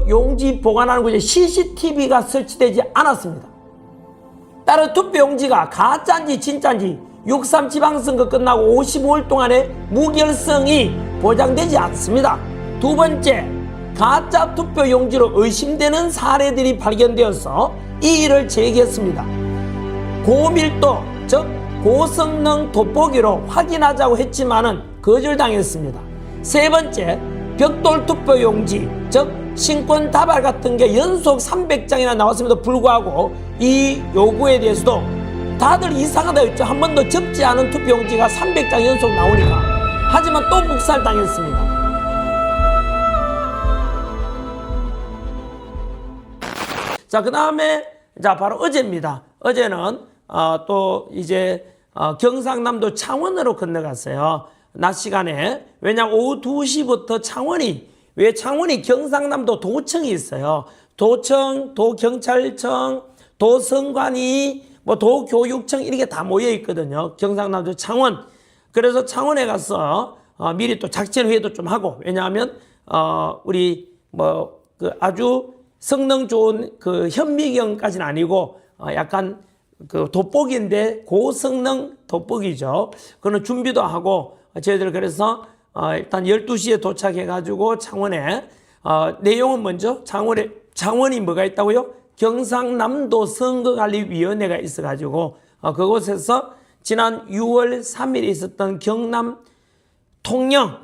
용지 보관하는 곳에 CCTV가 설치되지 않았습니다. 따라 투표용지가 가짜인지 진짜인지 6.3 지방선거 끝나고 55일 동안의 무결성이 보장되지 않습니다. 두 번째, 가짜 투표용지로 의심되는 사례들이 발견되어서 이의를 제기했습니다. 고밀도, 즉 고성능 돋보기로 확인하자고 했지만은 거절당했습니다. 세 번째, 벽돌 투표용지, 즉 신권 다발 같은 게 연속 300장이나 나왔음에도 불구하고 이 요구에 대해서도 다들 이상하다 했죠. 한 번도 적지 않은 투표용지가 300장 연속 나오니까. 하지만 또 묵살당했습니다. 자, 그 다음에 자 바로 어제입니다. 어제는 또 이제 경상남도 창원으로 건너갔어요. 낮 시간에. 왜냐하면 오후 2시부터 창원이, 왜 창원이 경상남도 도청이 있어요. 도청, 도경찰청, 도성관이, 뭐 도교육청 이렇게 다 모여 있거든요. 경상남도 창원. 그래서 창원에 가서 미리 또 작전 회의도 좀 하고, 왜냐하면 우리 뭐 그 아주 성능 좋은 그 현미경까지는 아니고 약간 그 돋보기인데 고성능 돋보기죠. 그런 준비도 하고 저희들 그래서 일단 12시에 도착해 가지고 창원에 내용은 먼저 창원이 뭐가 있다고요? 경상남도 선거관리위원회가 있어 가지고 그곳에서 지난 6월 3일에 있었던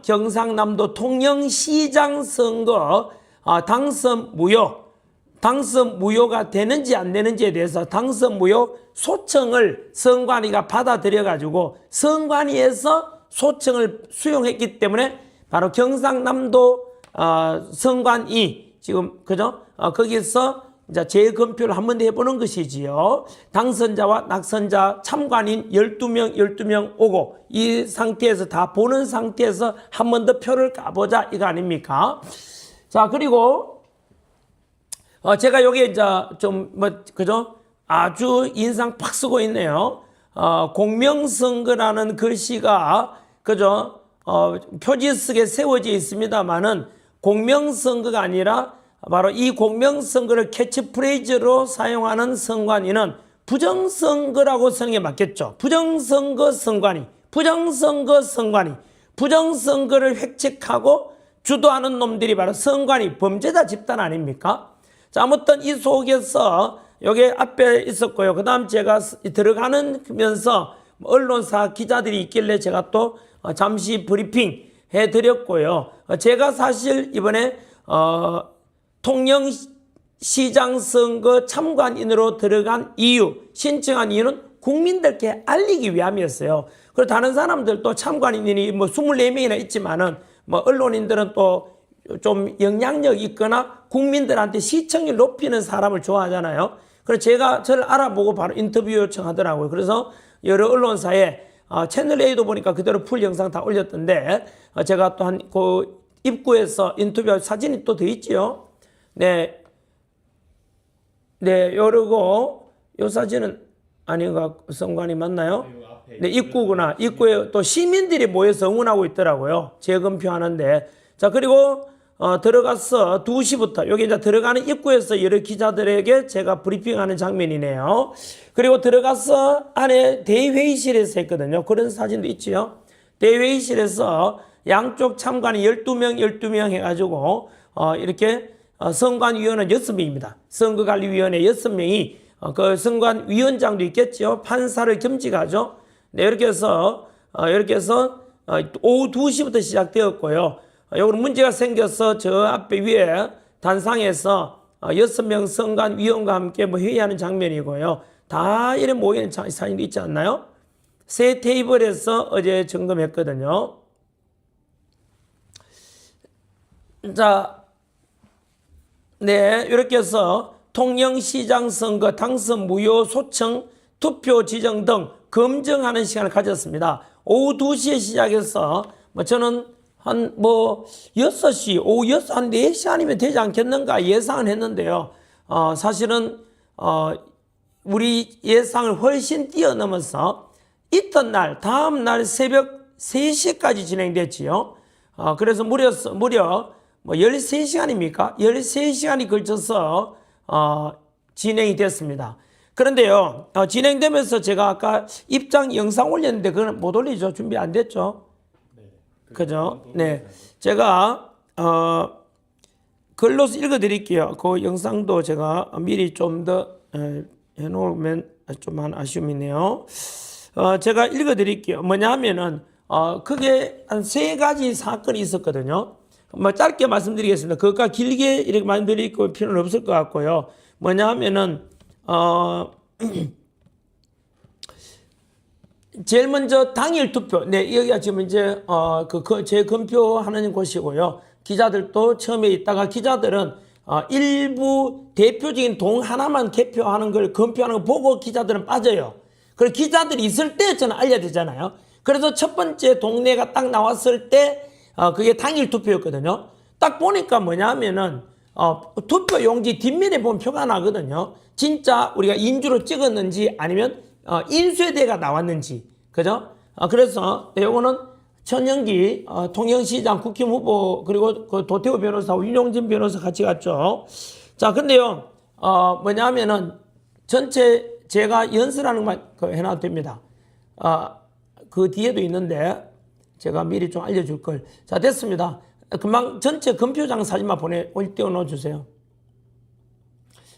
경상남도 통영시장 선거 당선 무효가 되는지 안 되는지에 대해서 당선 무효 소청을 선관위가 받아들여 가지고 선관위에서 소청을 수용했기 때문에 바로 경상남도 선관위 지금 그죠? 거기서 이제 재검표를 한 번 더 해보는 것이지요. 당선자와 낙선자 참관인 12명 오고 이 상태에서 다 보는 상태에서 한 번 더 표를 까보자 이거 아닙니까? 자, 그리고 제가 여기 이제 좀 뭐 그죠? 아주 인상 팍 쓰고 있네요. 공명선거라는 글씨가 그죠? 표지석에 세워져 있습니다만은 공명선거가 아니라 바로 이 공명선거를 캐치프레이즈로 사용하는 선관위는 부정선거라고 쓰는 게 맞겠죠. 부정선거 선관위, 부정선거를 획책하고 주도하는 놈들이 바로 선관위 범죄자 집단 아닙니까? 자, 아무튼 이 속에서 여기 앞에 있었고요. 그 다음 제가 들어가면서 언론사 기자들이 있길래 제가 또 잠시 브리핑 해드렸고요. 제가 사실 이번에 통영시장 선거 참관인으로 들어간 이유, 신청한 이유는 국민들께 알리기 위함이었어요. 그리고 다른 사람들도 참관인이 뭐 24명이나 있지만은 뭐 언론인들은 또 좀 영향력 있거나 국민들한테 시청률 높이는 사람을 좋아하잖아요. 그래서 저를 알아보고 바로 인터뷰 요청하더라고요. 그래서 여러 언론사에 채널A도 보니까 그대로 풀 영상 다 올렸던데 제가 또 그 입구에서 인터뷰 사진이 또 더 있지요. 네, 요러고 요 사진은 아닌가 선관위 맞나요? 네, 입구구나. 입구에 또 시민들이 모여서 응원하고 있더라고요. 재검표 하는데. 자, 그리고 들어가서 2시부터 여기 이제 들어가는 입구에서 여러 기자들에게 제가 브리핑하는 장면이네요. 그리고 들어가서 안에 대회의실에서 했거든요. 그런 사진도 있지요. 대회의실에서 양쪽 참관이 12명 해가지고 이렇게 선관위원은 6명입니다. 선거관리위원회 6명이 그 선관위원장도 있겠죠. 판사를 겸직하죠. 네, 이렇게 해서 오후 2시부터 시작되었고요. 여기 문제가 생겨서 저 앞에 위에 단상에서 6명 선관위원과 함께 뭐 회의하는 장면이고요. 다 이래 모이는 사진도 있지 않나요? 세 테이블에서 어제 점검했거든요. 자, 네, 이렇게 해서 통영시장 선거 당선 무효 소청 투표 지정 등 검증하는 시간을 가졌습니다. 오후 2시에 시작해서 저는 한 6시, 오후 6시, 한 4시 아니면 되지 않겠는가 예상을 했는데요. 사실은 우리 예상을 훨씬 뛰어넘어서 이튿날, 다음날 새벽 3시까지 진행됐지요. 그래서 무려 뭐 13시간입니까? 13시간이 걸쳐서 진행이 됐습니다. 그런데요, 진행되면서 제가 아까 입장 영상 올렸는데 그건 못 올리죠. 준비 안 됐죠. 그죠? 네. 제가 글로서 읽어 드릴게요. 그 영상도 제가 미리 좀 더 해놓으면 좀 아쉬움이네요. 제가 읽어 드릴게요. 뭐냐 하면은 크게 한 3가지 사건이 있었거든요. 뭐 짧게 말씀드리겠습니다. 그것과 길게 이렇게 말씀드릴 필요는 없을 것 같고요. 뭐냐 하면은 제일 먼저 당일 투표. 네, 여기가 지금 이제 재검표하는 곳이고요. 기자들도 처음에 있다가 기자들은 일부 대표적인 동 하나만 개표하는 걸 검표하는 걸 보고 기자들은 빠져요. 그리고 기자들이 있을 때 저는 알려야 되잖아요. 그래서 첫 번째 동네가 딱 나왔을 때 그게 당일 투표였거든요. 딱 보니까 뭐냐 하면은 투표 용지 뒷면에 보면 표가 나거든요. 진짜 우리가 인주로 찍었는지 아니면 인쇄대가 나왔는지. 그죠? 그래서 요거는 천영기 통영시장 국힘 후보 그리고 그 도태우 변호사 윤용진 변호사 같이 갔죠. 자, 근데요 뭐냐 하면은 전체 제가 연설하는 말 해놔도 됩니다. 그 뒤에도 있는데 제가 미리 좀 알려줄 걸. 자, 됐습니다. 금방 전체 검표장 사진만 띄워놓아 주세요.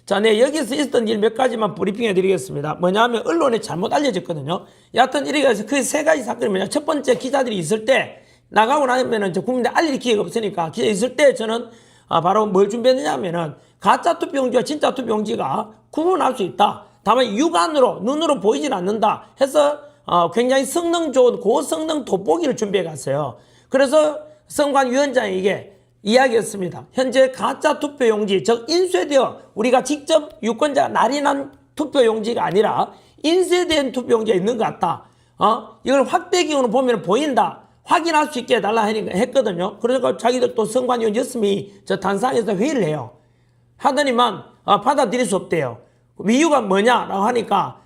자, 네, 여기서 있었던 일 몇 가지만 브리핑해 드리겠습니다. 뭐냐면 언론에 잘못 알려졌거든요. 여하튼 이렇게 해서 그 3가지 사건이 뭐냐. 첫 번째, 기자들이 있을 때 나가고 나면은 국민들 알릴 기회가 없으니까 기자 있을 때 저는 바로 뭘 준비했느냐 하면은 가짜 투표용지와 진짜 투표용지가 구분할 수 있다. 다만 육안으로 눈으로 보이질 않는다 해서 굉장히 성능 좋은 고성능 돋보기를 준비해 갔어요. 그래서 선관위원장에게 이야기했습니다. 현재 가짜 투표용지, 즉 인쇄되어 우리가 직접 유권자가 날인한 투표용지가 아니라 인쇄된 투표용지가 있는 것 같다. 이걸 확대기으로 보면 보인다. 확인할 수 있게 해달라 했거든요. 그러니까 자기들 또 선관위원 6명이 저 단상에서 회의를 해요. 하더니만 받아들일 수 없대요. 이유가 뭐냐라고 하니까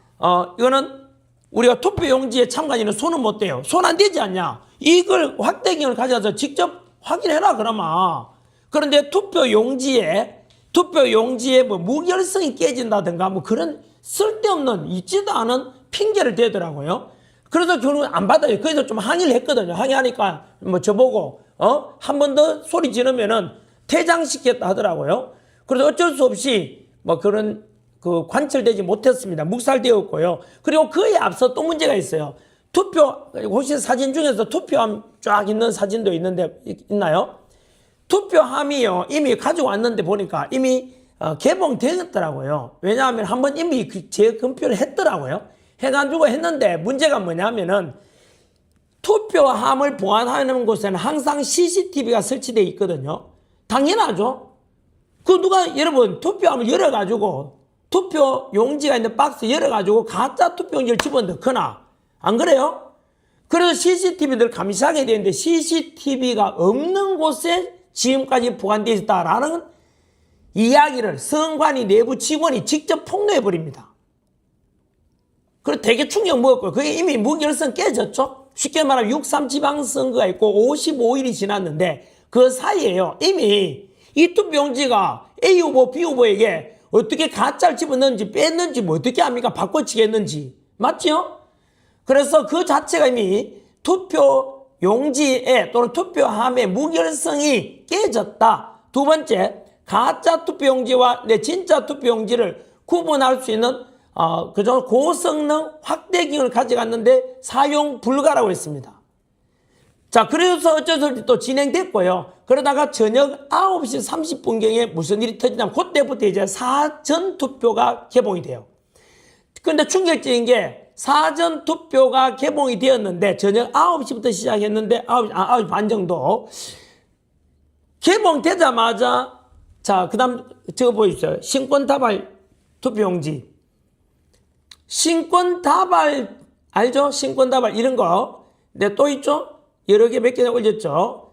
이거는 우리가 투표용지에 참관인은 손은 못 대요. 손 안 되지 않냐. 이걸 확대기를 가져와서 직접 확인해라 그러면. 그런데 투표용지에 뭐 무결성이 깨진다든가 뭐 그런 쓸데없는 있지도 않은 핑계를 대더라고요. 그래서 결국은 안 받아요. 그래서 좀 항의를 했거든요. 항의하니까 뭐 저보고 한 번 더 소리 지르면은 퇴장시켰다 하더라고요. 그래서 어쩔 수 없이 뭐 그런 관철되지 못했습니다. 묵살되었고요. 그리고 그에 앞서 또 문제가 있어요. 혹시 사진 중에서 투표함 쫙 있는 사진도 있나요? 투표함이요. 이미 가지고 왔는데 보니까 이미 개봉되었더라고요. 왜냐하면 한번 이미 재검표를 했더라고요. 해가지고 했는데 문제가 뭐냐면은 투표함을 보관하는 곳에는 항상 CCTV가 설치되어 있거든요. 당연하죠. 여러분 투표함을 열어가지고 투표 용지가 있는 박스 열어가지고 가짜 투표용지를 집어넣거나 안 그래요? 그래서 CCTV들 감시하게 되는데 CCTV가 없는 곳에 지금까지 보관되어 있다라는 이야기를 선관위 내부 직원이 직접 폭로해버립니다. 그리고 되게 충격 먹었고요. 그게 이미 무결성 깨졌죠? 쉽게 말하면 6.3 지방선거가 있고 55일이 지났는데 그 사이에요. 이미 이 투표용지가 A 후보, B 후보에게 어떻게 가짜를 집어넣는지 뺐는지 뭐 어떻게 합니까? 바꿔치겠는지. 맞죠? 그래서 그 자체가 이미 투표용지에 또는 투표함의 무결성이 깨졌다. 두 번째, 가짜 투표용지와 진짜 투표용지를 구분할 수 있는 고성능 확대기를 가져갔는데 사용 불가라고 했습니다. 자, 그래서 어쩔 수 없이 또 진행됐고요. 그러다가 저녁 9시 30분경에 무슨 일이 터지냐면 그때부터 이제 사전 투표가 개봉이 돼요. 근데 충격적인 게 사전 투표가 개봉이 되었는데 저녁 9시부터 시작했는데 9시 반 정도 개봉되자마자 자, 그다음 저거 보이시죠? 신권다발 투표용지. 신권다발 알죠? 신권다발 이런 거. 네, 또 있죠? 여러 개 몇 개 올렸죠?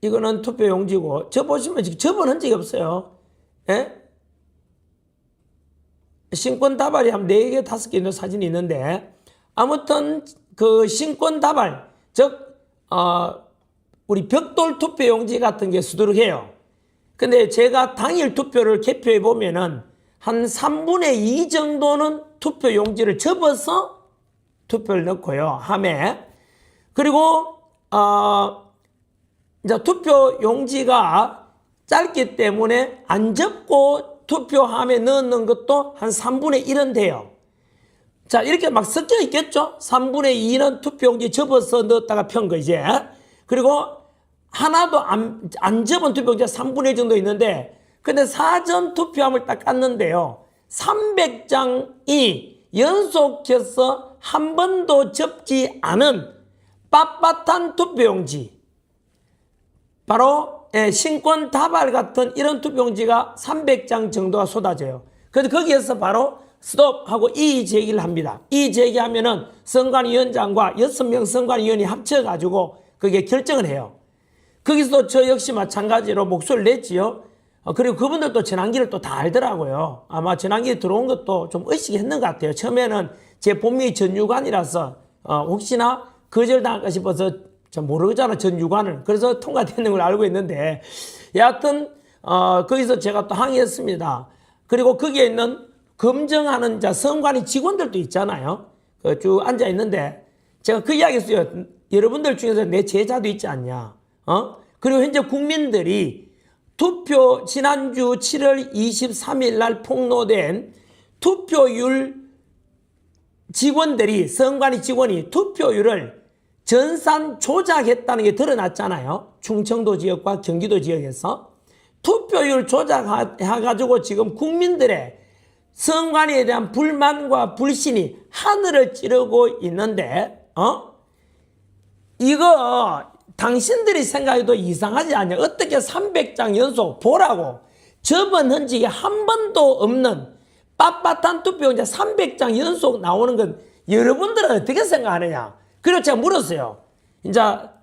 이거는 투표용지고 저 보시면 지금 접은 흔적이 없어요. 예? 신권다발이 한 4개, 5개 있는 사진이 있는데 아무튼 그 신권다발 즉 우리 벽돌 투표용지 같은 게 수두룩해요. 근데 제가 당일 투표를 개표해 보면은 한 3분의 2 정도는 투표용지를 접어서 투표를 넣고요. 함에. 그리고 이제 투표용지가 짧기 때문에 안 접고 투표함에 넣는 것도 한 3분의 1은 돼요. 자, 이렇게 막 섞여 있겠죠? 3분의 2는 투표용지 접어서 넣었다가 편 거, 이제. 그리고 하나도 안 접은 투표용지가 3분의 1 정도 있는데, 근데 사전 투표함을 딱 깠는데요. 300장이 연속해서 한 번도 접지 않은 빳빳한 투표용지. 바로 신권 다발 같은 이런 투표용지가 300장 정도가 쏟아져요. 그래서 거기에서 바로 스톱하고 이의 제기를 합니다. 이의 제기하면은 선관위원장과 6명 선관위원이 합쳐가지고 그게 결정을 해요. 거기서 저 역시 마찬가지로 목소리를 냈지요. 그리고 그분들도 전환기를 또 다 알더라고요. 아마 전환기 들어온 것도 좀 의식했는 것 같아요. 처음에는 제 본명이 전유관이라서 혹시나 거절당할까 싶어서 전 모르잖아, 전유관을. 그래서 통과되는 걸 알고 있는데, 여하튼 거기서 제가 또 항의했습니다. 그리고 거기에 있는 검증하는 선관위 직원들도 있잖아요. 쭉 앉아 있는데 제가 그 이야기 했어요. 여러분들 중에서 내 제자도 있지 않냐. 그리고 현재 국민들이 투표 지난주 7월 23일 날 폭로된 투표율 직원들이, 선관위 직원이 투표율을 전산 조작했다는 게 드러났잖아요. 충청도 지역과 경기도 지역에서 투표율 조작해가지고 지금 국민들의 선관위에 대한 불만과 불신이 하늘을 찌르고 있는데, 이거 당신들이 생각해도 이상하지 않냐? 어떻게 300장 연속 보라고 접은 흔적이 한 번도 없는 빳빳한 투표용지 300장 연속 나오는 건 여러분들은 어떻게 생각하느냐? 그래서 제가 물었어요. 이제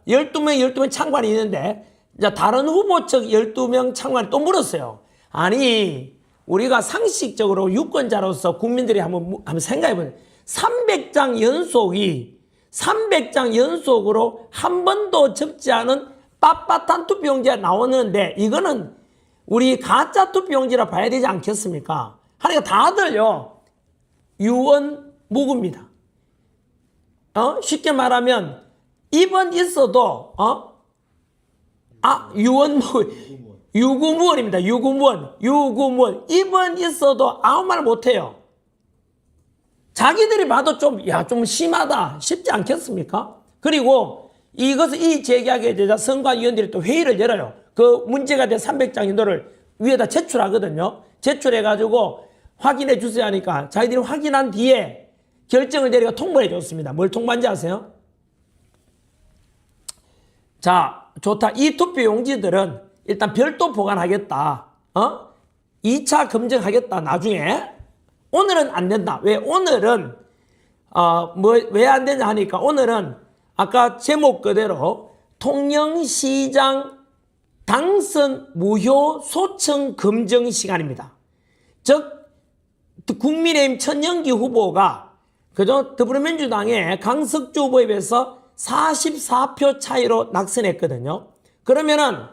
12명 창관이 있는데, 이제 다른 후보 측 12명 창관이 또 물었어요. 아니, 우리가 상식적으로 유권자로서 국민들이 한번 생각해보세요. 300장 연속으로 한 번도 접지 않은 빳빳한 투표용지가 나오는데, 이거는 우리 가짜 투표용지라 봐야 되지 않겠습니까? 하니까 다들요, 유언무구입니다. 쉽게 말하면, 입은 있어도, 유구무원입니다. 유구무원. 입은 있어도 아무 말 못해요. 자기들이 봐도 좀 심하다 싶지 않겠습니까? 그리고 이것을 이 제기하게 되자 선관위원들이 또 회의를 열어요. 그 문제가 된 300장 인도를 위에다 제출하거든요. 제출해가지고 확인해 주세요 하니까 자기들이 확인한 뒤에 결정을 내리고 통보해 줬습니다. 뭘 통보한지 아세요? 자, 좋다. 이 투표용지들은 일단 별도 보관하겠다. 2차 검증하겠다. 나중에. 오늘은 안 된다. 왜? 오늘은 왜 안 되냐 하니까, 오늘은 아까 제목 그대로 통영시장 당선 무효 소청 검증 시간입니다. 즉 국민의힘 천영기 후보가 그저 더불어민주당의 강석주 후보에 비해서 44표 차이로 낙선했거든요. 그러면은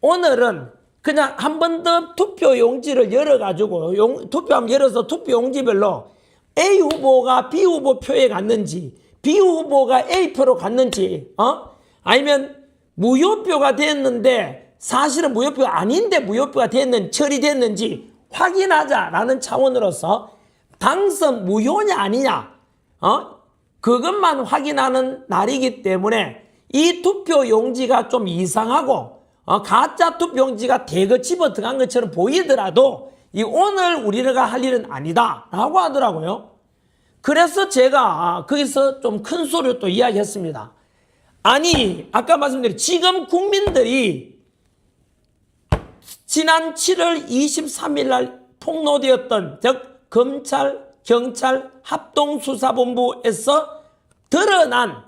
오늘은 그냥 한 번 더 투표용지를 열어가지고 투표함 열어서 투표용지별로 A 후보가 B 후보 표에 갔는지, B 후보가 A 표로 갔는지, 아니면 무효표가 됐는데 사실은 무효표가 아닌데 무효표가 처리됐는지 확인하자라는 차원으로서 당선 무효냐 아니냐, 그것만 확인하는 날이기 때문에 이 투표용지가 좀 이상하고 가짜 투표용지가 대거 집어 들어간 것처럼 보이더라도 오늘 우리가 할 일은 아니다 라고 하더라고요. 그래서 제가 거기서 좀 큰 소리로 또 이야기했습니다. 아니, 아까 말씀드린 지금 국민들이 지난 7월 23일 날 폭로되었던, 즉 검찰, 경찰, 합동수사본부에서 드러난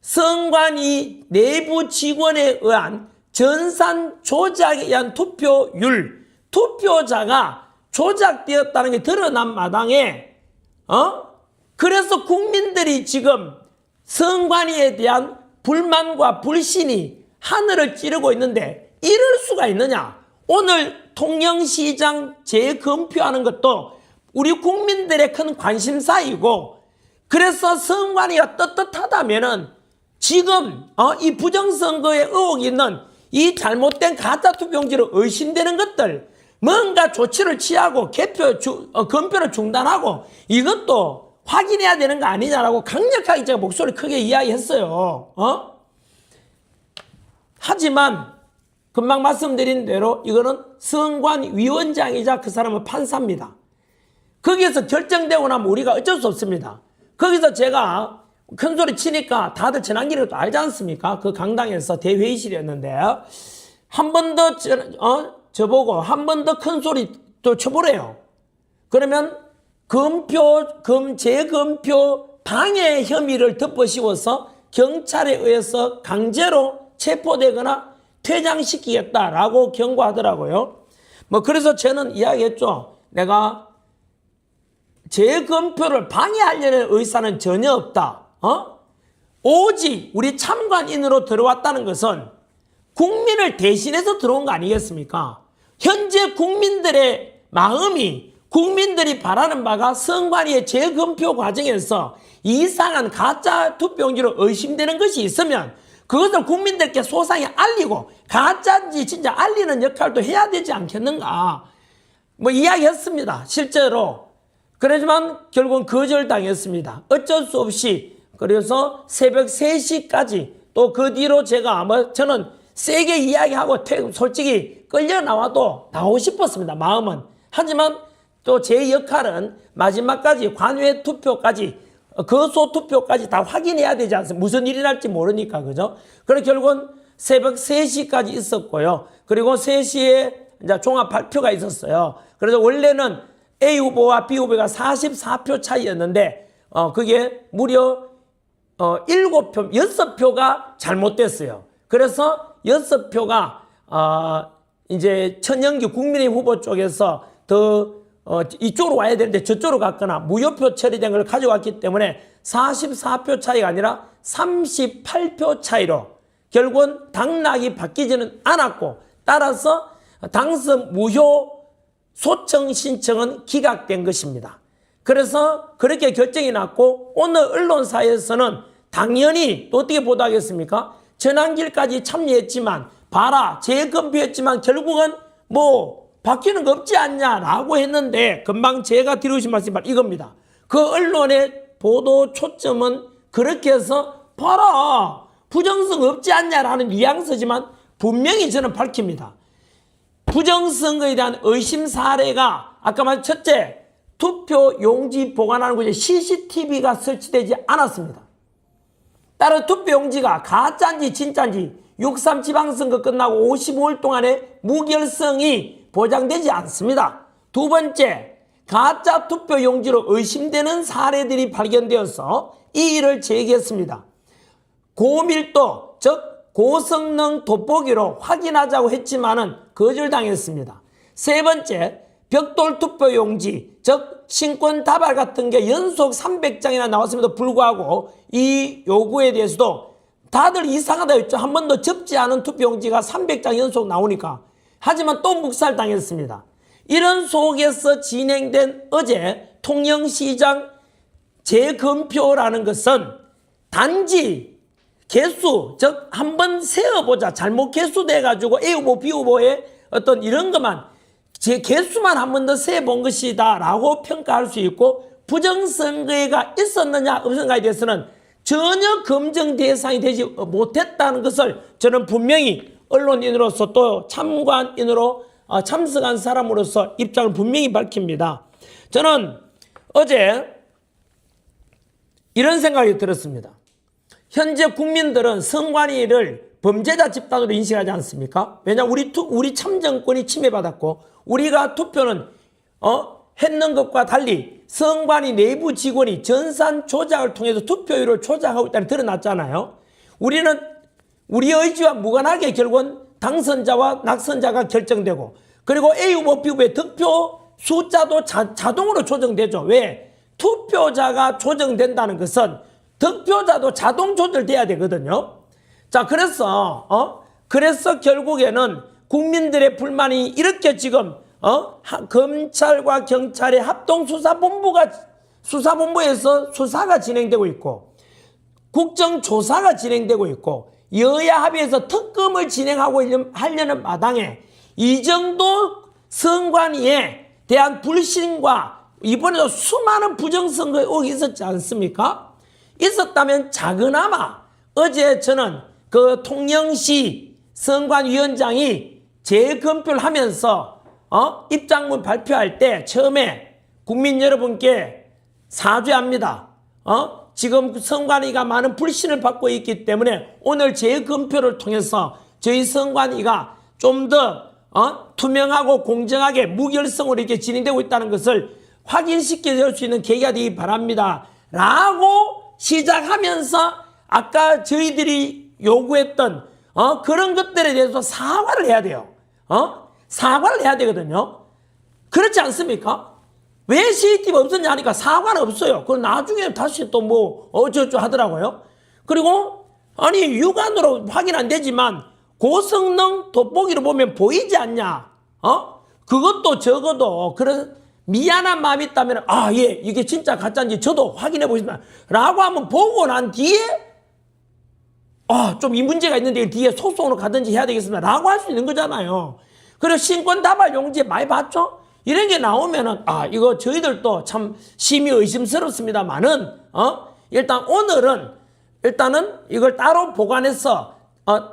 선관위 내부 직원에 의한 전산 조작에 의한 투표율, 투표자가 조작되었다는 게 드러난 마당에, 그래서 국민들이 지금 선관위에 대한 불만과 불신이 하늘을 찌르고 있는데 이럴 수가 있느냐? 오늘 통영시장 재검표하는 것도 우리 국민들의 큰 관심사이고, 그래서 선관위가 떳떳하다면은 지금 이 부정선거에 의혹이 있는 이 잘못된 가짜투표용지로 의심되는 것들 뭔가 조치를 취하고 검표를 중단하고 이것도 확인해야 되는 거 아니냐라고 강력하게 제가 목소리 크게 이야기했어요. 하지만 금방 말씀드린 대로 이거는 선관위원장이자 그 사람은 판사입니다. 거기에서 결정되고 나면 우리가 어쩔 수 없습니다. 거기서 제가 큰 소리 치니까 다들 전환기를 또 알지 않습니까? 그 강당에서 대회의실이었는데 한 번 더 저보고 한 번 더 큰 소리 또 쳐보래요. 그러면 재검표 방해 혐의를 덮어씌워서 경찰에 의해서 강제로 체포되거나 퇴장시키겠다라고 경고하더라고요. 그래서 저는 이야기했죠. 내가 재검표를 방해하려는 의사는 전혀 없다. 오직 우리 참관인으로 들어왔다는 것은 국민을 대신해서 들어온 거 아니겠습니까? 현재 국민들의 마음이, 국민들이 바라는 바가 선관위의 재검표 과정에서 이상한 가짜 투표용지로 의심되는 것이 있으면 그것을 국민들께 소상히 알리고 가짜인지 진짜 알리는 역할도 해야 되지 않겠는가? 이야기했습니다. 실제로. 그렇지만 결국은 거절당했습니다. 어쩔 수 없이. 그래서 새벽 3시까지 또 그 뒤로 제가 저는 세게 이야기하고 솔직히 끌려 나와도 나오고 싶었습니다. 마음은. 하지만 또 제 역할은 마지막까지 관외 투표까지 거소 투표까지 다 확인해야 되지 않습니까? 무슨 일이 날지 모르니까. 그죠? 그래서 결국은 새벽 3시까지 있었고요. 그리고 3시에 이제 종합 발표가 있었어요. 그래서 원래는 A 후보와 B 후보가 44표 차이였는데 그게 무려 6표가 잘못됐어요. 그래서 6표가 이제 천영기 국민의힘 후보 쪽에서 더 이쪽으로 와야 되는데 저쪽으로 갔거나 무효표 처리된 걸 가져왔기 때문에 44표 차이가 아니라 38표 차이로 결국은 당락이 바뀌지는 않았고, 따라서 당선 무효 소청 신청은 기각된 것입니다. 그래서 그렇게 결정이 났고, 오늘 언론사에서는 당연히 또 어떻게 보도하겠습니까? 전환길까지 참여했지만 봐라 재검표했지만 결국은 바뀌는 거 없지 않냐라고 했는데, 금방 제가 드리고 싶은 말씀이 바로 이겁니다. 그 언론의 보도 초점은 그렇게 해서 봐라 부정성 없지 않냐라는 뉘앙스지만 분명히 저는 밝힙니다. 부정선거에 대한 의심 사례가 아까 말한 첫째, 투표 용지 보관하는 곳에 CCTV가 설치되지 않았습니다. 따로 투표 용지가 가짜인지 진짜인지 6.3 지방선거 끝나고 55일 동안의 무결성이 보장되지 않습니다. 두 번째, 가짜 투표 용지로 의심되는 사례들이 발견되어서 이 일을 제기했습니다. 고밀도, 즉 고성능 돋보기로 확인하자고 했지만은 거절당했습니다. 세 번째, 벽돌 투표 용지, 즉 신권 다발 같은 게 연속 300장이나 나왔음에도 불구하고 이 요구에 대해서도 다들 이상하다 했죠. 한 번도 접지 않은 투표 용지가 300장 연속 나오니까. 하지만 또 묵살당했습니다. 이런 속에서 진행된 어제 통영시장 재검표라는 것은 단지 개수, 즉 한번 세어보자, 잘못 개수돼가지고 A 후보, B 후보의 어떤 이런 것만 제 개수만 한 번 더 세본 것이다 라고 평가할 수 있고, 부정선거가 있었느냐 없었는가에 대해서는 전혀 검증 대상이 되지 못했다는 것을 저는 분명히 언론인으로서 또 참관인으로 참석한 사람으로서 입장을 분명히 밝힙니다. 저는 어제 이런 생각이 들었습니다. 현재 국민들은 선관위를 범죄자 집단으로 인식하지 않습니까? 왜냐하면 우리 참정권이 침해받았고, 우리가 투표는 했는 것과 달리 선관위 내부 직원이 전산 조작을 통해서 투표율을 조작하고 있다는 드러났잖아요. 우리는 우리 의지와 무관하게 결국은 당선자와 낙선자가 결정되고, 그리고 A 후보, B 후보의 득표 숫자도 자동으로 조정되죠. 왜? 투표자가 조정된다는 것은 득표자도 자동 조절돼야 되거든요. 자, 그래서 그래서 결국에는 국민들의 불만이 이렇게 지금 검찰과 경찰의 수사본부에서 수사가 진행되고 있고 국정조사가 진행되고 있고 여야 합의해서 특검을 진행하고 하려는 마당에 이 정도 선관위에 대한 불신과 이번에도 수많은 부정선거 의혹이 있었지 않습니까? 있었다면 작은아마 어제 저는 그 통영시 선관위원장이 재검표를 하면서 입장문 발표할 때 처음에 국민 여러분께 사죄합니다. 지금 선관위가 많은 불신을 받고 있기 때문에 오늘 재검표를 통해서 저희 선관위가 좀 더 투명하고 공정하게 무결성으로 이렇게 진행되고 있다는 것을 확인시켜 줄 수 있는 계기가 되기 바랍니다. 라고 시작하면서 아까 저희들이 요구했던 그런 것들에 대해서 사과를 해야 돼요. 사과를 해야 되거든요. 그렇지 않습니까? 왜 CCTV 없었냐 하니까 사과는 없어요. 그럼 나중에 다시 또 뭐 어쩌고 하더라고요. 그리고 아니 육안으로 확인 안 되지만 고성능 돋보기로 보면 보이지 않냐? 그것도 적어도 그런 미안한 마음이 있다면 예 이게 진짜 가짜인지 저도 확인해 보겠습니다. 라고 한번 보고 난 뒤에 좀 이 문제가 있는데 뒤에 소송으로 가든지 해야 되겠습니다. 라고 할 수 있는 거잖아요. 그리고 신권 다발 용지 많이 봤죠? 이런 게 나오면은 이거 저희들도 참 심히 의심스럽습니다만은 일단 오늘은 일단은 이걸 따로 보관해서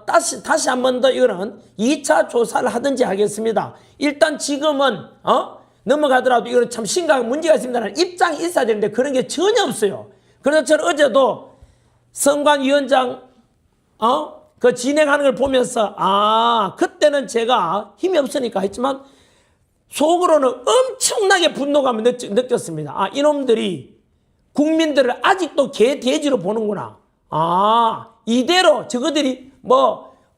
다시 한 번 더 이거는 2차 조사를 하든지 하겠습니다. 일단 지금은 넘어가더라도 이거는 참 심각한 문제가 있습니다라는 입장이 있어야 되는데 그런 게 전혀 없어요. 그래서 저는 어제도 선관위원장 그 진행하는 걸 보면서 그때는 제가 힘이 없으니까 했지만 속으로는 엄청나게 분노감을 느꼈습니다. 이놈들이 국민들을 아직도 개돼지로 보는구나. 이대로 저거들이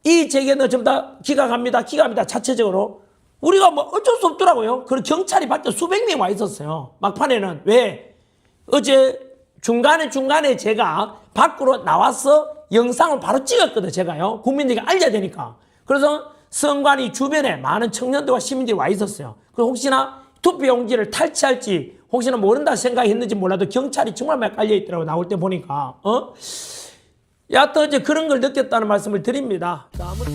이 재개는 전부 다 기각합니다. 자체적으로. 우리가 어쩔 수 없더라고요. 그리고 경찰이 밖에 수백 명 와 있었어요. 막판에는. 왜? 어제 중간에 제가 밖으로 나와서 영상을 바로 찍었거든요. 제가요. 국민들에게 알려야 되니까. 그래서 선관위 주변에 많은 청년들과 시민들이 와 있었어요. 그래서 혹시나 투표용지를 탈취할지 혹시나 모른다 생각했는지 몰라도 경찰이 정말 많이 깔려있더라고요. 나올 때 보니까. 여하튼 어제 그런 걸 느꼈다는 말씀을 드립니다. 자, 아무튼.